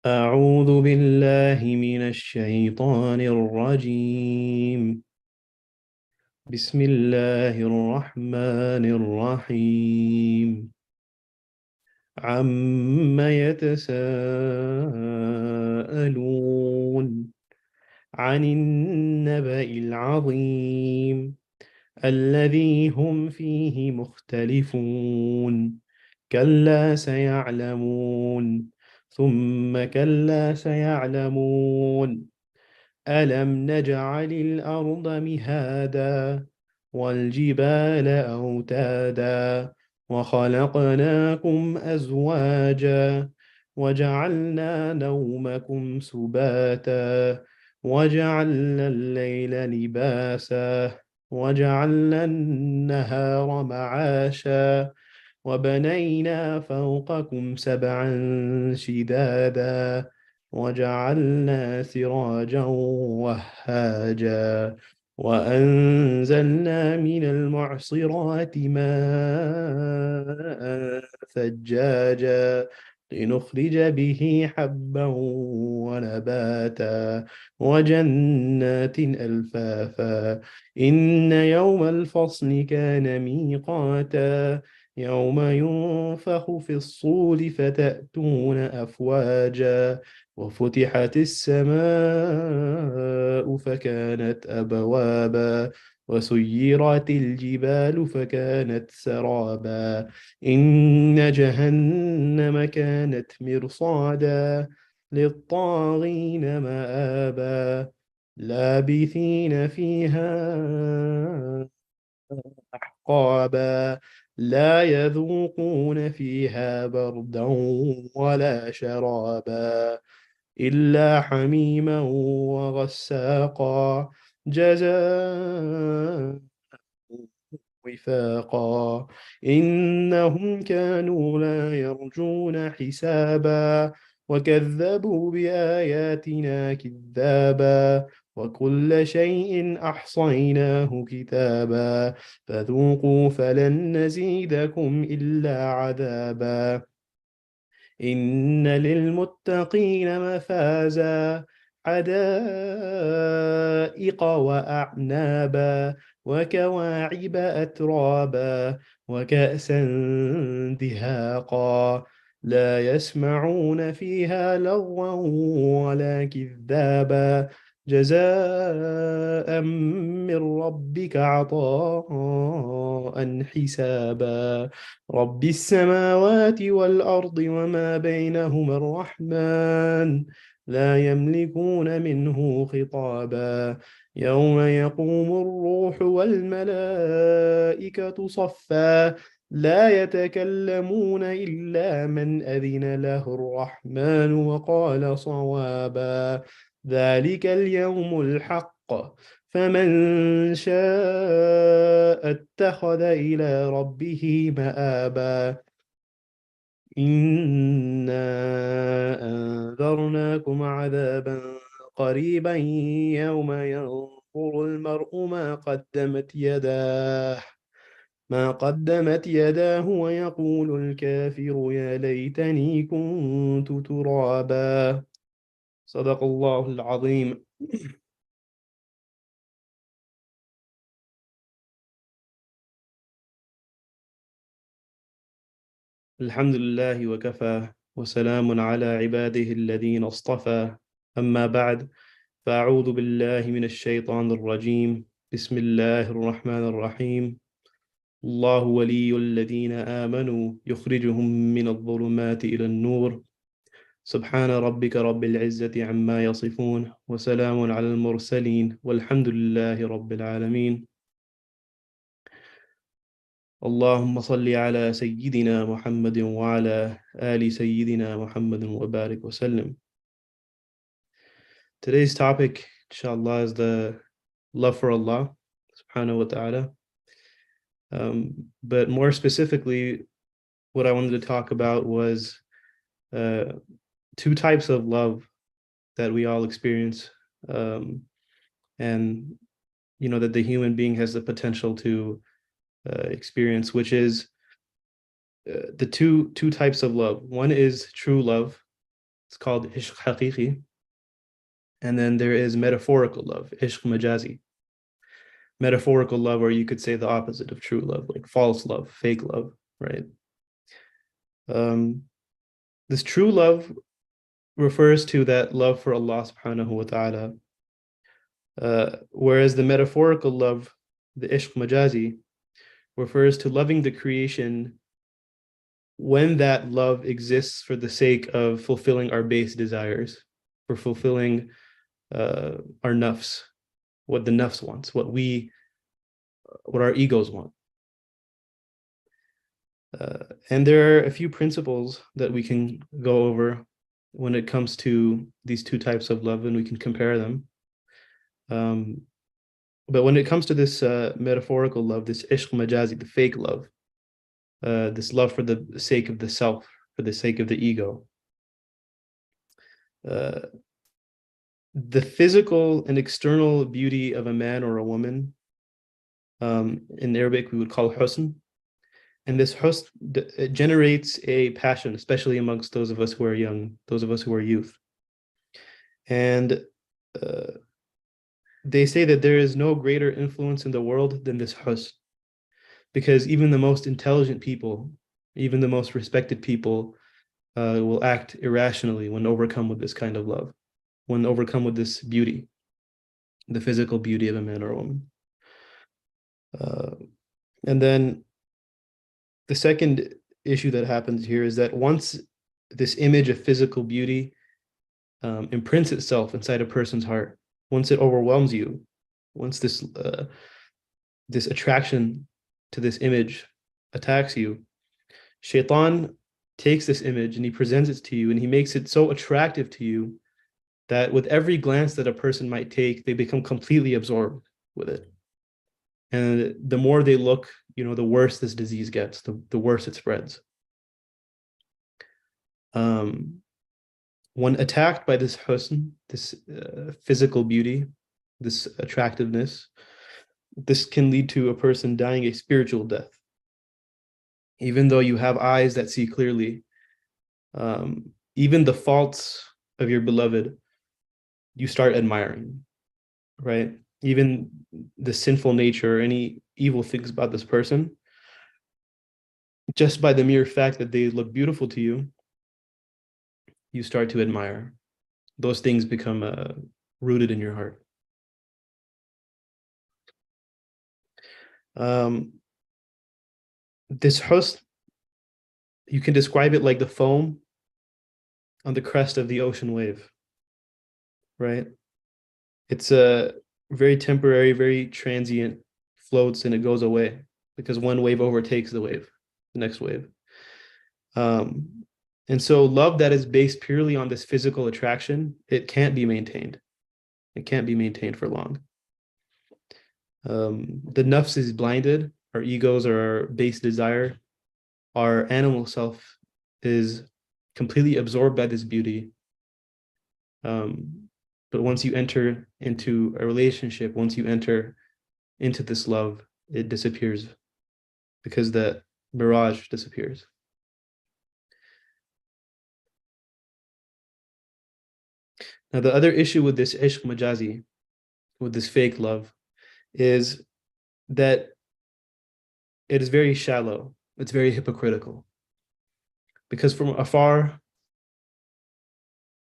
أعوذ بالله من الشيطان الرجيم. بسم الله الرحمن الرحيم. عم يتساءلون عن النبأ العظيم الذي هم فيه مختلفون. كلا سيعلمون ثم كلا سيعلمون. ألم نجعل الأرض مهادا والجبال أوتادا وخلقناكم أزواجا وجعلنا نومكم سباتا وجعلنا الليل لباسا وجعلنا النهار معاشا وبنينا فوقكم سبعا شدادا وجعلنا سراجا وهاجا وأنزلنا من المعصرات ماء ثجاجا لنخرج به حبا ونباتا وجنات ألفافا. إن يوم الفصل كان ميقاتا يوم ينفخ في الصور فتأتون أفواجا وفتحت السماء فكانت أبوابا وسيرت الجبال فكانت سرابا. إن جهنم كانت مرصادا للطاغين مآبا لابثين فيها أحقابا لا يذوقون فيها بردا ولا شرابا إلا حميما وغساقا جزاء وفاقا. إنهم كانوا لا يرجون حسابا وكذبوا بآياتنا كذابا وكل شيء أحصيناه كتابا فذوقوا فلن نزيدكم إلا عذابا. إن للمتقين مفازا حدائق وأعنابا وكواعب أترابا وكأسا دهاقا لا يسمعون فيها لغوا ولا كذابا جزاء من ربك عطاء حسابا. رب السماوات والأرض وما بينهما الرحمن لا يملكون منه خطابا. يوم يقوم الروح والملائكة صفا لا يتكلمون إلا من أذن له الرحمن وقال صوابا. ذلك اليوم الحق فمن شاء اتخذ إلى ربه مآبا. إنا أنذرناكم عذابا قريبا يوم ينظر المرء ما قدمت يداه ويقول الكافر يا ليتني كنت ترابا. صدق الله العظيم. الحمد لله وكفى وسلام على عباده الذين اصطفى. أما بعد، فأعوذ بالله من الشيطان الرجيم. بسم الله الرحمن الرحيم. الله ولي الذين آمنوا يخرجهم من الظلمات إلى النور. سبحان ربك رب العزة عما يصفون وسلام على المرسلين والحمد لله رب العالمين. اللهم صل على سيدنا محمد وعلى آل سيدنا محمد وبارك وسلم. Today's topic, inshallah, is the love for Allah subhanahu wa ta'ala. But more specifically, what I wanted to talk about was uh, two types of love that we all experience, and that the human being has the potential to experience, which is the two types of love. One is true love, It's called ishq haqiqi. And then there is metaphorical love, ishq majazi. Metaphorical love, or you could say the opposite of true love, like false love, fake love, right? This true love refers to that love for Allah subhanahu wa ta'ala, whereas the metaphorical love, the ishq majazi, refers to loving the creation when that love exists for the sake of fulfilling our base desires, for fulfilling our nafs, what the nafs wants, what our egos want. And there are a few principles that we can go over when it comes to these two types of love, and we can compare them. But when it comes to this metaphorical love, this ishq majazi, the fake love, this love for the sake of the self, for the sake of the ego, the physical and external beauty of a man or a woman, in Arabic we would call husn, and this husn generates a passion, especially amongst those of us who are young, those of us who are youth. And they say that there is no greater influence in the world than this husn, because even the most intelligent people, even the most respected people, will act irrationally when overcome with this kind of love, when overcome with this beauty, the physical beauty of a man or a woman. And then the second issue that happens here is that once this image of physical beauty imprints itself inside a person's heart, once it overwhelms you, once this attraction to this image attacks you, Shaitan takes this image and he presents it to you, and he makes it so attractive to you that with every glance that a person might take, they become completely absorbed with it. And the more they look, the worse this disease gets, the worse it spreads. When attacked by this husn, this physical beauty, this attractiveness, this can lead to a person dying a spiritual death. Even though you have eyes that see clearly, even the faults of your beloved, you start admiring, right? Even the sinful nature or any evil things about this person, just by the mere fact that they look beautiful to you, you start to admire. Those things become rooted in your heart. This husn, you can describe it like the foam on the crest of the ocean wave, right? It's a very temporary, very transient, floats and it goes away because one wave overtakes the next wave. And so love that is based purely on this physical attraction, it can't be maintained. It can't be maintained for long. The nafs is blinded, our egos or our base desire, our animal self is completely absorbed by this beauty. But once you enter into a relationship, once you enter into this love, it disappears because the mirage disappears. Now, the other issue with this ishq majazi, with this fake love, is that it is very shallow. It's very hypocritical. Because from afar,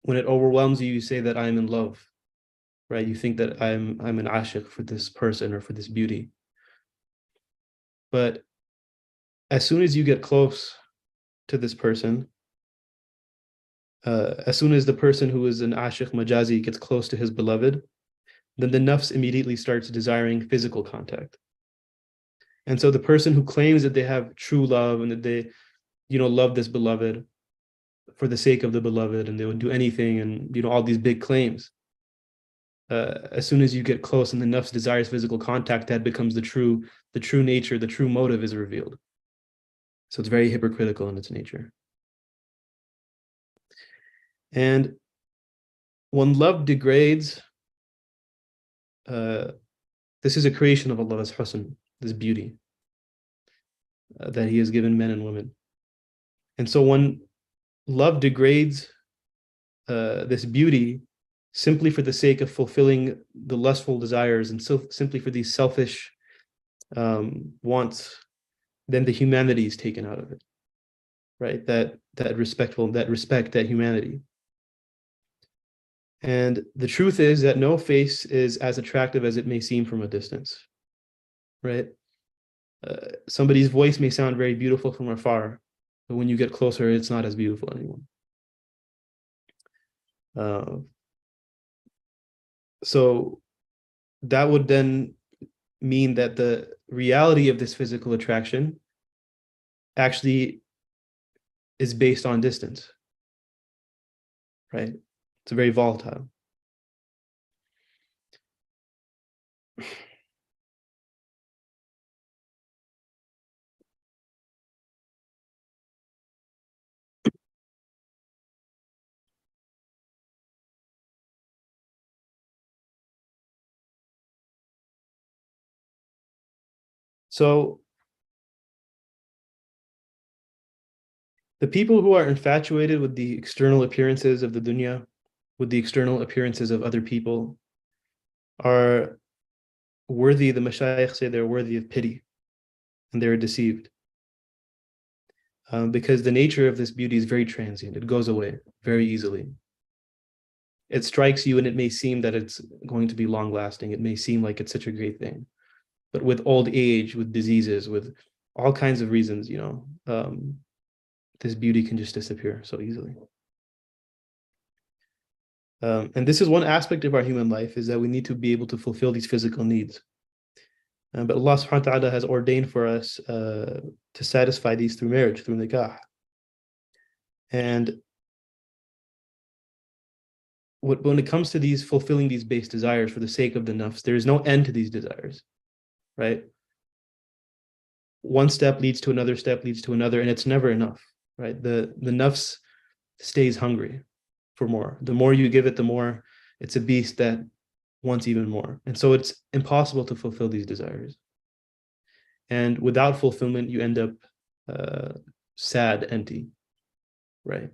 when it overwhelms you, you say that I'm in love, right? You think that I'm an ashiq for this person or for this beauty. But as soon as you get close to this person, as soon as the person who is an ashiq majazi gets close to his beloved, then the nafs immediately starts desiring physical contact. And so the person who claims that they have true love and that they, love this beloved for the sake of the beloved and they would do anything and, all these big claims, as soon as you get close and the nafs desires physical contact, that becomes the true nature, the true motive is revealed. So it's very hypocritical in its nature. And when love degrades, this is a creation of Allah's husn, this beauty that He has given men and women. And so when love degrades, this beauty simply for the sake of fulfilling the lustful desires and so simply for these selfish wants, then the humanity is taken out of it, right? That respect, that humanity. And the truth is that no face is as attractive as it may seem from a distance, right? Somebody's voice may sound very beautiful from afar, but when you get closer, it's not as beautiful anymore. So that would then mean that the reality of this physical attraction actually is based on distance, right? It's very volatile. So the people who are infatuated with the external appearances of the dunya, with the external appearances of other people, are worthy, the mashayikh say they're worthy of pity, and they're deceived. Because the nature of this beauty is very transient. It goes away very easily. It strikes you and it may seem that it's going to be long lasting. It may seem like it's such a great thing. But with old age, with diseases, with all kinds of reasons, this beauty can just disappear so easily. And this is one aspect of our human life, is that we need to be able to fulfill these physical needs. But Allah subhanahu wa ta'ala has ordained for us to satisfy these through marriage, through nikah. And when it comes to these fulfilling these base desires for the sake of the nafs, there is no end to these desires, right? One step leads to another step, leads to another, and it's never enough, right? The nafs stays hungry for more. The more you give it, the more it's a beast that wants even more. And so it's impossible to fulfill these desires. And without fulfillment, you end up sad, empty, right?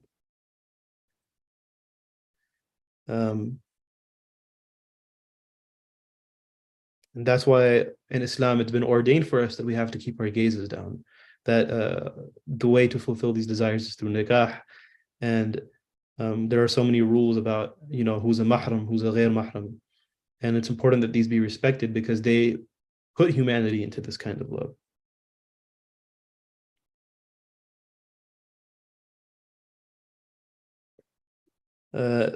And that's why in Islam, it's been ordained for us that we have to keep our gazes down, that the way to fulfill these desires is through nikah. And there are so many rules about, who's a mahram, who's a ghair mahram. And it's important that these be respected because they put humanity into this kind of love.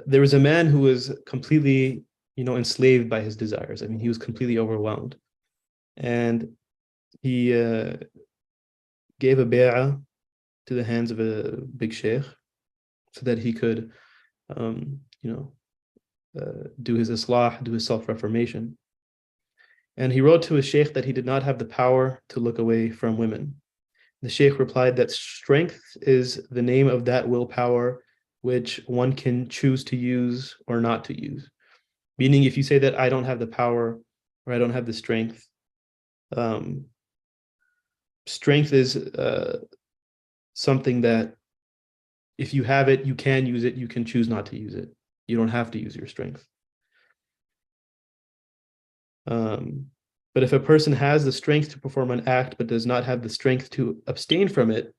There was a man who was completely, enslaved by his desires. I mean, he was completely overwhelmed. And he gave a bay'ah to the hands of a big sheikh so that he could, do his islah, do his self-reformation. And he wrote to his sheikh that he did not have the power to look away from women. The sheikh replied that strength is the name of that willpower which one can choose to use or not to use. Meaning, if you say that I don't have the power or I don't have the strength, strength is something that if you have it, you can use it, you can choose not to use it. You don't have to use your strength. But if a person has the strength to perform an act but does not have the strength to abstain from it,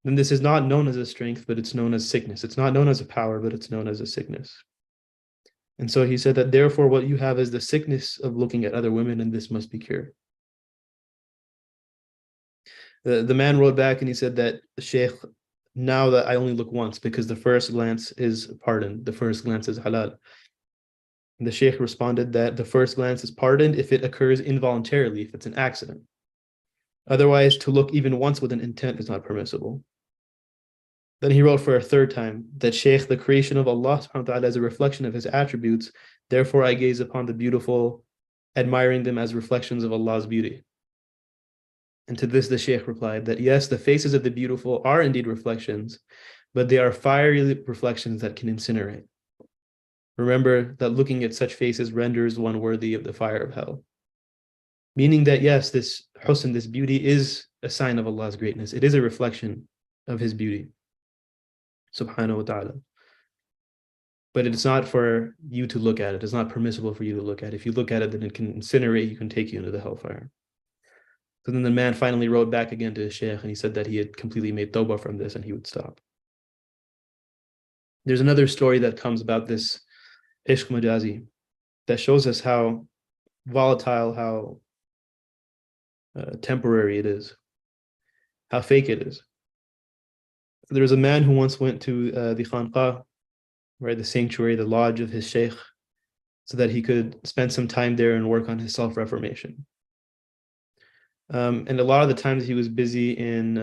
then this is not known as a strength, but it's known as sickness. It's not known as a power, but it's known as a sickness. And so he said that therefore what you have is the sickness of looking at other women, and this must be cured. The man wrote back and he said that, Sheikh, now that I only look once because the first glance is pardoned, the first glance is halal. And the Sheikh responded that the first glance is pardoned if it occurs involuntarily, if it's an accident. Otherwise, to look even once with an intent is not permissible. Then he wrote for a third time that, Shaykh, the creation of Allah subhanahu wa ta'ala is a reflection of his attributes. Therefore, I gaze upon the beautiful, admiring them as reflections of Allah's beauty. And to this, the Shaykh replied that, yes, the faces of the beautiful are indeed reflections, but they are fiery reflections that can incinerate. Remember that looking at such faces renders one worthy of the fire of hell. Meaning that, yes, this husn, this beauty is a sign of Allah's greatness. It is a reflection of his beauty, subhanahu wa ta'ala. but it's not for you to look at it. It's not permissible for you to look at it. If you look at it, then it can incinerate you, can take you into the hellfire. So then the man finally wrote back again to his sheikh, and he said that he had completely made tawbah from this and he would stop. There's another story that comes about this ishq majazi that shows us how volatile, how temporary it is, how fake it is. There was a man who once went to the khanqah, right, the sanctuary, the lodge of his sheikh, so that he could spend some time there and work on his self-reformation. And a lot of the times he was busy in,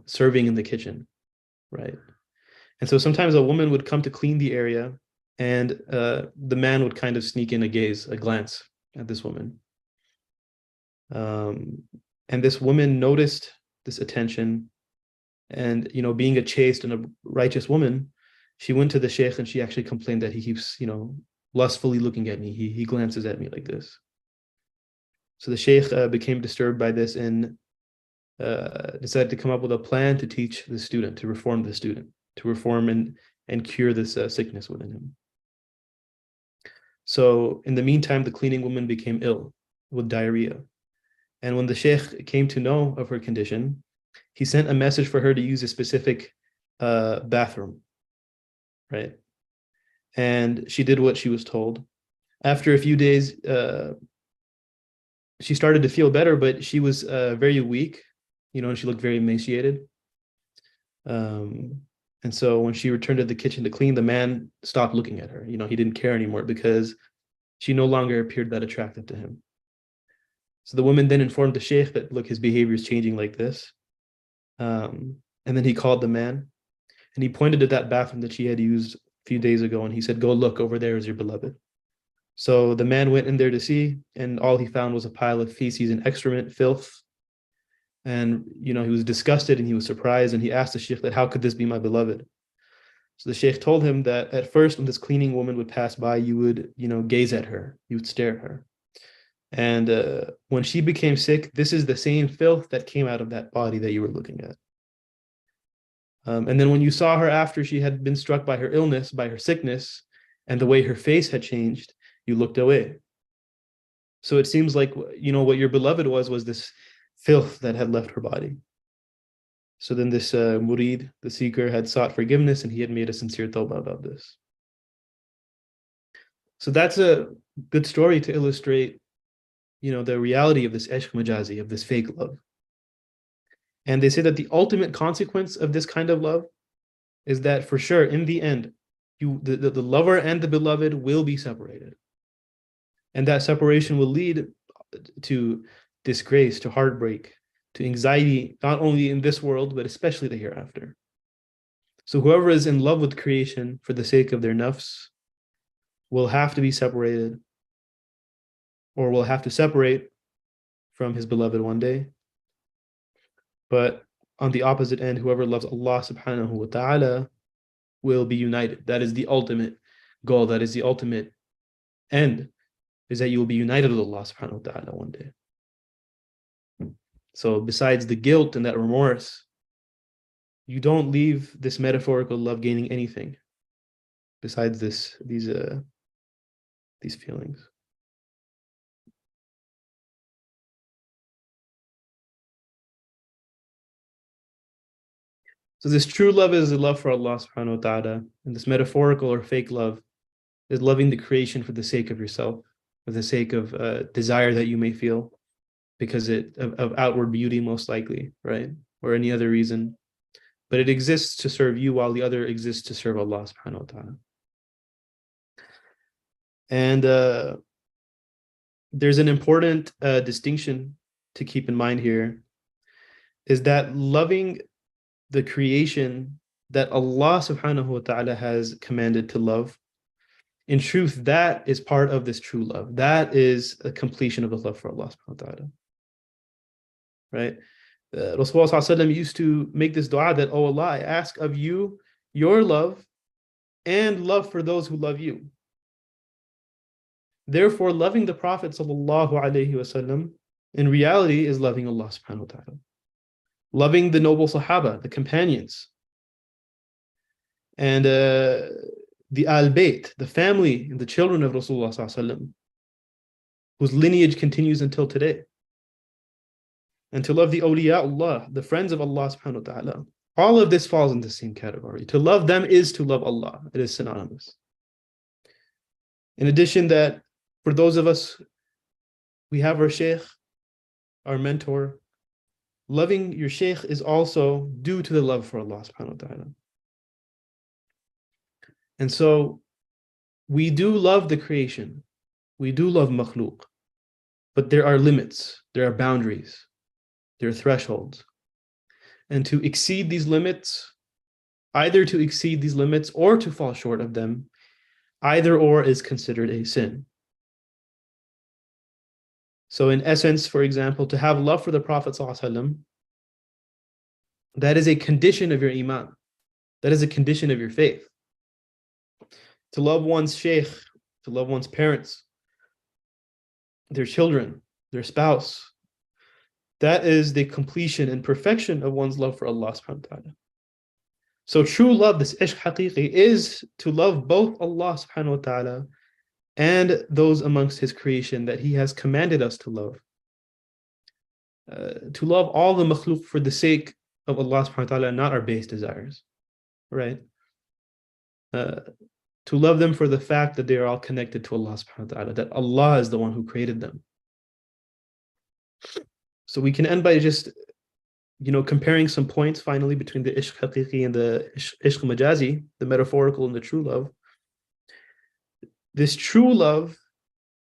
serving in the kitchen, right? And so sometimes a woman would come to clean the area, and the man would kind of sneak in a glance at this woman. And this woman noticed this attention, and being a chaste and a righteous woman, she went to the sheikh and she actually complained that he keeps lustfully looking at me. He glances at me like this. So the sheikh became disturbed by this and decided to come up with a plan to teach the student, to reform the student, to reform and cure this sickness within him. So in the meantime, the cleaning woman became ill with diarrhea. And when the sheikh came to know of her condition, he sent a message for her to use a specific bathroom, right? And she did what she was told. After a few days, she started to feel better, but she was very weak, and she looked very emaciated. And so when she returned to the kitchen to clean, the man stopped looking at her. He didn't care anymore because she no longer appeared that attractive to him. So the woman then informed the sheikh that, look, his behavior is changing like this. And then he called the man and he pointed at that bathroom that she had used a few days ago. And he said, go look, over there is your beloved. So the man went in there to see, and all he found was a pile of feces and excrement, filth. And, he was disgusted and he was surprised, and he asked the sheikh that, how could this be my beloved? So the sheikh told him that at first, when this cleaning woman would pass by, you would, gaze at her, you would stare at her. And when she became sick, this is the same filth that came out of that body that you were looking at. And then when you saw her after she had been struck by her illness, by her sickness, and the way her face had changed, you looked away. So it seems like, what your beloved was this filth that had left her body. So then this murid, the seeker, had sought forgiveness, and he had made a sincere tawbah about this. So that's a good story to illustrate, the reality of this ishq majazi, of this fake love. And they say that the ultimate consequence of this kind of love is that for sure, in the end, the lover and the beloved will be separated. And that separation will lead to disgrace, to heartbreak, to anxiety, not only in this world, but especially the hereafter. So whoever is in love with creation for the sake of their nafs will have to be separated, or will have to separate from his beloved one day. But on the opposite end, whoever loves Allah subhanahu wa ta'ala will be united. That is the ultimate goal. That is the ultimate end, is that you will be united with Allah subhanahu wa ta'ala one day. So besides the guilt and that remorse, you don't leave this metaphorical love gaining anything besides these feelings. So this true love is the love for Allah subhanahu wa ta'ala, and this metaphorical or fake love is loving the creation for the sake of yourself, for the sake of desire that you may feel, because of outward beauty most likely, right? Or any other reason. But it exists to serve you, while the other exists to serve Allah subhanahu wa ta'ala. And there's an important distinction to keep in mind here, is that loving the creation that Allah subhanahu wa ta'ala has commanded to love, in truth, that is part of this true love. That is a completion of the love for Allah subhanahu wa ta'ala. Right? Rasulullah used to make this dua that, oh Allah, I ask of you your love and love for those who love you. Therefore, loving the Prophet sallallahu alaihi wasallam in reality is loving Allah subhanahu wa ta'ala. Loving the noble Sahaba, the companions. And the Al-Bayt, the family and the children of Rasulullah sallallahu alaihi wasallam, whose lineage continues until today. And to love the awliya Allah, the friends of Allah subhanahu wa ta'ala. All of this falls in the same category. To love them is to love Allah. It is synonymous. In addition, that for those of us, we have our Shaykh, our mentor. Loving your Shaykh is also due to the love for Allah subhanahu wa ta'ala. And so we do love the creation. We do love makhluk. But there are limits. There are boundaries. There are thresholds. And to exceed these limits, either to exceed these limits or to fall short of them, either or is considered a sin. So in essence, for example, to have love for the Prophet ﷺ, that is a condition of your iman. That is a condition of your faith. To love one's shaykh, to love one's parents, their children, their spouse, that is the completion and perfection of one's love for Allah subhanahu wa ta'ala. So true love, this ishq haqiqi, is to love both Allah subhanahu wa ta'ala and those amongst His creation that He has commanded us to love. To love all the makhluk for the sake of Allah subhanahu wa ta'ala and not our base desires. Right? To love them for the fact that they are all connected to Allah subhanahu wa ta'ala, that Allah is the one who created them. So we can end by just, comparing some points finally between the ishq haqiqi and the ishq majazi, the metaphorical and the true love. This true love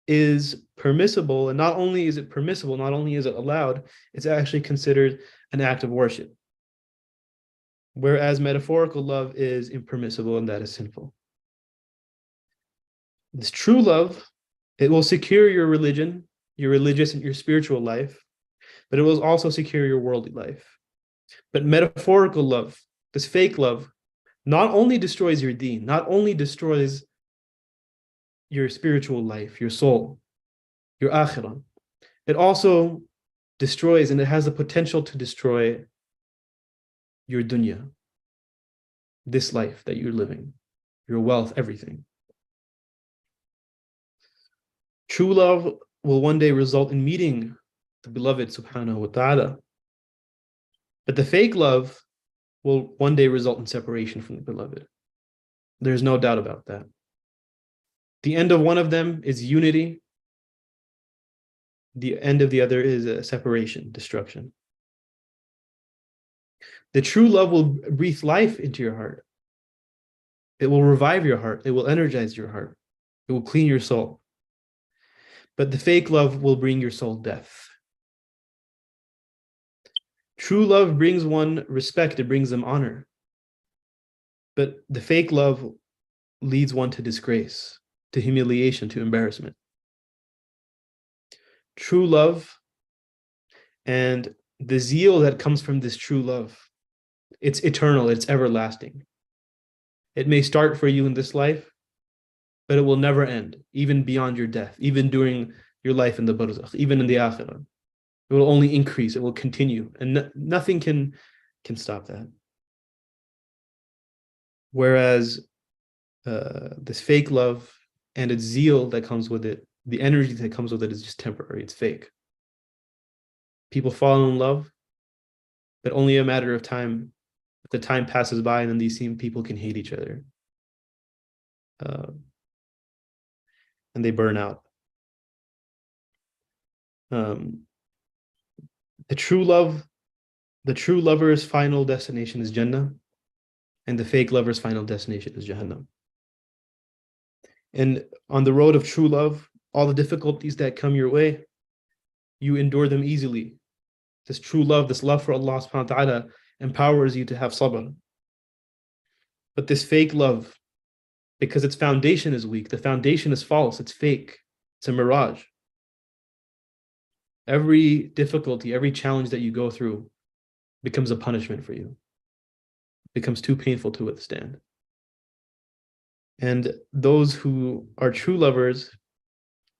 is permissible, and not only is it permissible, not only is it allowed, it's actually considered an act of worship. Whereas metaphorical love is impermissible and that is sinful. This true love, it will secure your religion, your religious and your spiritual life, but it will also secure your worldly life. But metaphorical love, this fake love, not only destroys your deen, not only destroys your spiritual life, your soul, your akhirah, it also destroys, and it has the potential to destroy your dunya, this life that you're living, your wealth, everything. True love will one day result in meeting the beloved subhanahu wa ta'ala. But the fake love will one day result in separation from the beloved. There's no doubt about that. The end of one of them is unity. The end of the other is separation, destruction. The true love will breathe life into your heart. It will revive your heart. It will energize your heart. It will clean your soul. But the fake love will bring your soul death. True love brings one respect, it brings them honor. But the fake love leads one to disgrace, to humiliation, to embarrassment. True love and the zeal that comes from this true love, it's eternal, it's everlasting. It may start for you in this life, but it will never end, even beyond your death, even during your life in the barzakh, even in the akhirah. It will only increase, it will continue, and nothing can stop that. Whereas this fake love and its zeal that comes with it, the energy that comes with it is just temporary, it's fake. People fall in love, but only a matter of time. The time passes by and then these same people can hate each other. And they burn out. The true lover's final destination is Jannah, and the fake lover's final destination is Jahannam. And on the road of true love, all the difficulties that come your way, you endure them easily. This true love, this love for Allah subhanahu wa ta'ala empowers you to have sabr. But this fake love, because its foundation is weak, the foundation is false, it's fake, it's a mirage. Every difficulty, every challenge that you go through becomes a punishment for you. It becomes too painful to withstand. And those who are true lovers,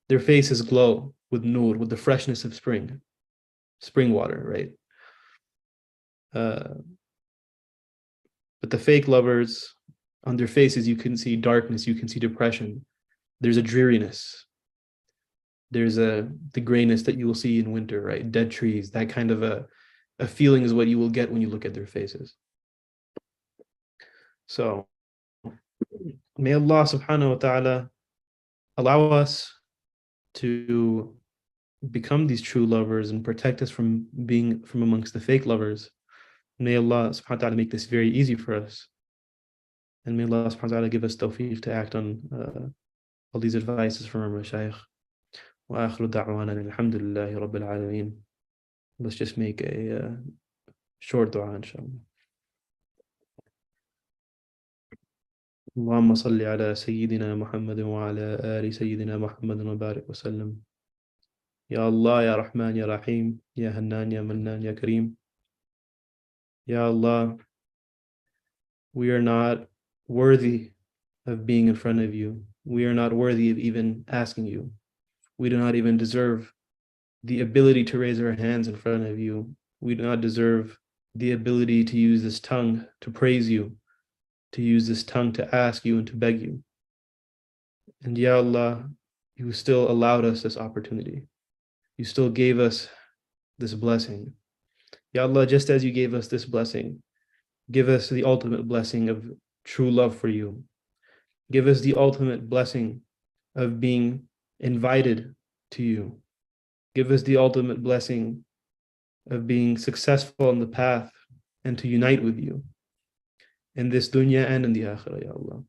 their faces glow with nur, with the freshness of spring water, right? But the fake lovers On their faces, you can see darkness, you can see depression. There's a dreariness. There's the grayness that you will see in winter, right? Dead trees, that kind of a feeling is what you will get when you look at their faces. So may Allah subhanahu wa ta'ala allow us to become these true lovers and protect us from being from amongst the fake lovers. May Allah subhanahu wa ta'ala make this very easy for us. And may Allah subhanahu wa ta'ala give us tawfiq to act on all these advices from our mashayikh. Wa akhiru da'wana alhamdulillahi rabbil alameen. Let's just make a short dua, inshallah. اللهم صل على سيدنا محمد وعلى آل سيدنا محمد وبارك وسلم. Ya Allah, Ya Rahman, Ya Rahim, Ya Hannan, Ya Mannan, Ya Kareem. Ya Allah, we are not worthy of being in front of you. We are not worthy of even asking you. We do not even deserve the ability to raise our hands in front of you. We do not deserve the ability to use this tongue to praise you, to use this tongue to ask you and to beg you. And Ya Allah, you still allowed us this opportunity. You still gave us this blessing. Ya Allah, just as you gave us this blessing, give us the ultimate blessing of true love for you. Give us the ultimate blessing of being invited to you. Give us the ultimate blessing of being successful in the path and to unite with you in this dunya and in the akhirah, Ya Allah.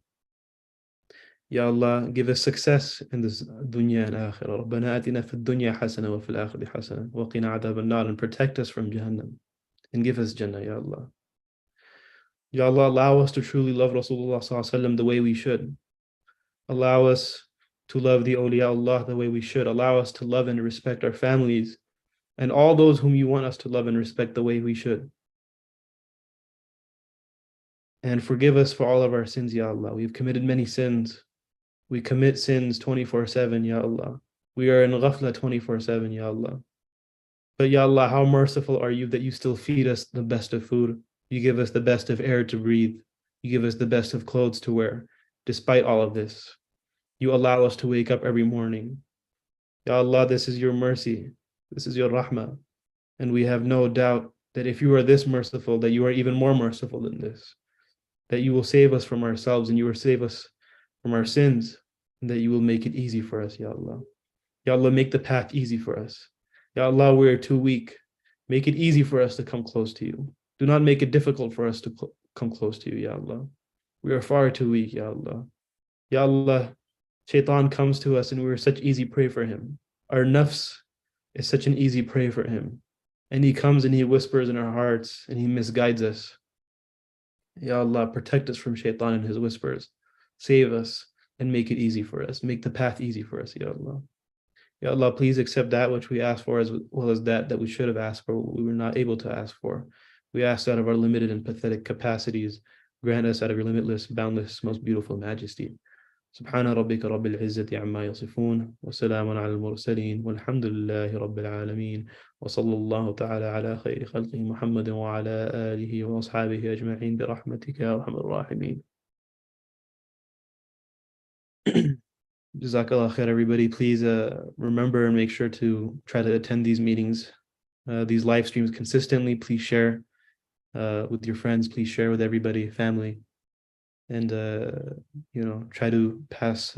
Ya Allah, give us success in this dunya and akhirah. رَبَّنَا آتِنَا فِي الدُّنْيَا حَسَنَةً وَفِي الْآخِرَةِ حَسَنَةً وَقِنَا عَذَابَ النَّارِ, and protect us from Jahannam and give us Jannah, Ya Allah. Ya Allah, allow us to truly love Rasulullah sallallahu alaihi wasallam the way we should. Allow us to love the awliya Allah the way we should. Allow us to love and respect our families and all those whom you want us to love and respect the way we should. And forgive us for all of our sins, Ya Allah. We've committed many sins. We commit sins 24/7, Ya Allah. We are in ghafla 24/7, Ya Allah. But Ya Allah, how merciful are you that you still feed us the best of food. You give us the best of air to breathe. You give us the best of clothes to wear. Despite all of this, you allow us to wake up every morning. Ya Allah, this is your mercy. This is your rahmah. And we have no doubt that if you are this merciful, that you are even more merciful than this. That you will save us from ourselves and you will save us from our sins, and that you will make it easy for us, Ya Allah. Ya Allah, make the path easy for us. Ya Allah, we are too weak. Make it easy for us to come close to you. Do not make it difficult for us to come close to you, Ya Allah. We are far too weak, Ya Allah. Ya Allah, Shaitan comes to us and we are such easy prey for him. Our nafs is such an easy prey for him. And he comes and he whispers in our hearts and he misguides us. Ya Allah, protect us from Shaitan and his whispers. Save us and make it easy for us. Make the path easy for us, Ya Allah. Ya Allah, please accept that which we asked for as well as that we should have asked for, what we were not able to ask for. We asked out of our limited and pathetic capacities. Grant us out of your limitless, boundless, most beautiful majesty. سبحان ربك رب العزة عما يصفون وسلام على المرسلين والحمد لله رب العالمين وصلى الله تعالى على خير خلقه محمد وعلى آله وأصحابه أجمعين برحمتك يا أرحم الراحمين. Jazakallah khair, everybody. Please remember and make sure to try to attend these meetings, these live streams consistently. Please share with your friends. Please share with everybody, family, and try to pass